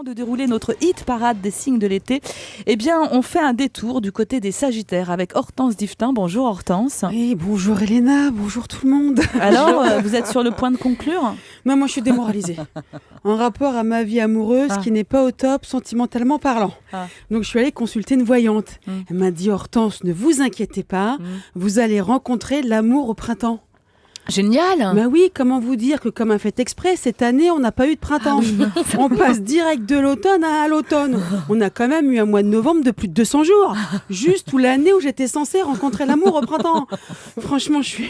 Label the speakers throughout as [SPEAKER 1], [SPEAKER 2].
[SPEAKER 1] Avant de dérouler notre hit parade des signes de l'été, eh bien, on fait un détour du côté des Sagittaires avec Hortense Diftin. Bonjour Hortense.
[SPEAKER 2] Oui, bonjour Elena, bonjour tout le monde.
[SPEAKER 1] Alors, vous êtes sur le point de conclure ?
[SPEAKER 2] Non, moi je suis démoralisée. En rapport à ma vie amoureuse qui n'est pas au top sentimentalement parlant. Donc je suis allée consulter une voyante. Elle m'a dit Hortense, ne vous inquiétez pas, vous allez rencontrer l'amour au printemps.
[SPEAKER 1] Génial.
[SPEAKER 2] Bah oui, comment vous dire que comme un fait exprès, cette année, on n'a pas eu de printemps. On passe direct de l'automne à l'automne. On a quand même eu un mois de novembre de plus de 200 jours. Juste où l'année où j'étais censée rencontrer l'amour au printemps. Franchement, je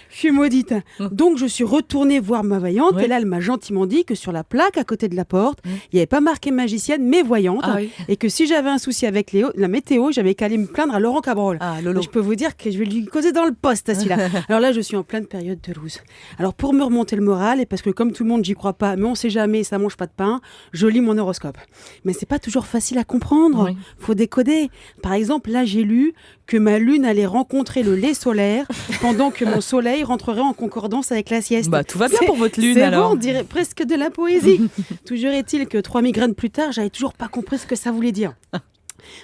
[SPEAKER 2] suis maudite. Donc, je suis retournée voir ma voyante. Et là, elle m'a gentiment dit que sur la plaque à côté de la porte, il n'y avait pas marqué magicienne, mais voyante. Et que si j'avais un souci avec la météo, j'avais qu'à aller me plaindre à Laurent Cabrol. Je peux vous dire que je vais lui causer dans le poste, celui-là. Alors là, je suis en pleine période de loose. Alors pour me remonter le moral, et parce que comme tout le monde j'y crois pas, mais on sait jamais, ça mange pas de pain, je lis mon horoscope. Mais c'est pas toujours facile à comprendre, faut décoder. Par exemple, là j'ai lu que ma lune allait rencontrer le lait solaire pendant que mon soleil rentrerait en concordance avec la sieste.
[SPEAKER 1] Bah tout va bien pour votre lune
[SPEAKER 2] c'est
[SPEAKER 1] alors.
[SPEAKER 2] Bon, on dirait presque de la poésie. Toujours est-il que 3 migraines plus tard, j'avais toujours pas compris ce que ça voulait dire.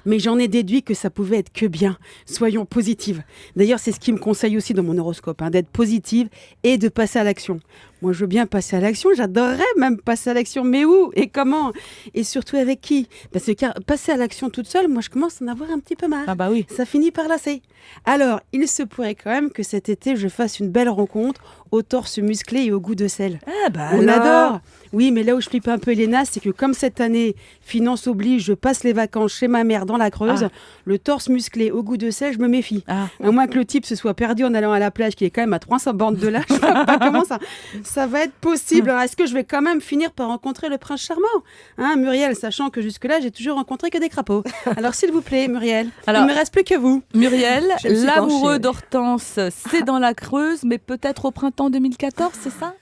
[SPEAKER 2] Mais j'en ai déduit que ça pouvait être que bien. Soyons positives. D'ailleurs, c'est ce qui me conseille aussi dans mon horoscope, d'être positive et de passer à l'action. Moi, je veux bien passer à l'action. J'adorerais même passer à l'action. Mais où et comment? Et surtout avec qui? Parce que passer à l'action toute seule, moi, je commence à en avoir un petit peu marre.
[SPEAKER 1] Ah bah oui.
[SPEAKER 2] Ça finit par lasser. Alors, il se pourrait quand même que cet été, je fasse une belle rencontre au torse musclé et au goût de sel.
[SPEAKER 1] Ah bah
[SPEAKER 2] on
[SPEAKER 1] alors.
[SPEAKER 2] adore. Oui, mais là où je flippe un peu, Elena, c'est que comme cette année, finance oblige, je passe les vacances chez ma mère dans la Creuse, le torse musclé au goût de sel, je me méfie. À moins que le type se soit perdu en allant à la plage, qui est quand même à 300 bornes de là, je vois pas comment ça va être possible. Alors, est-ce que je vais quand même finir par rencontrer le prince charmant, Muriel, sachant que jusque-là, j'ai toujours rencontré que des crapauds. Alors, s'il vous plaît, Muriel, il ne me reste plus que vous.
[SPEAKER 1] Muriel, l'amoureux d'Hortense, c'est dans la Creuse, mais peut-être au printemps 2014, c'est ça ?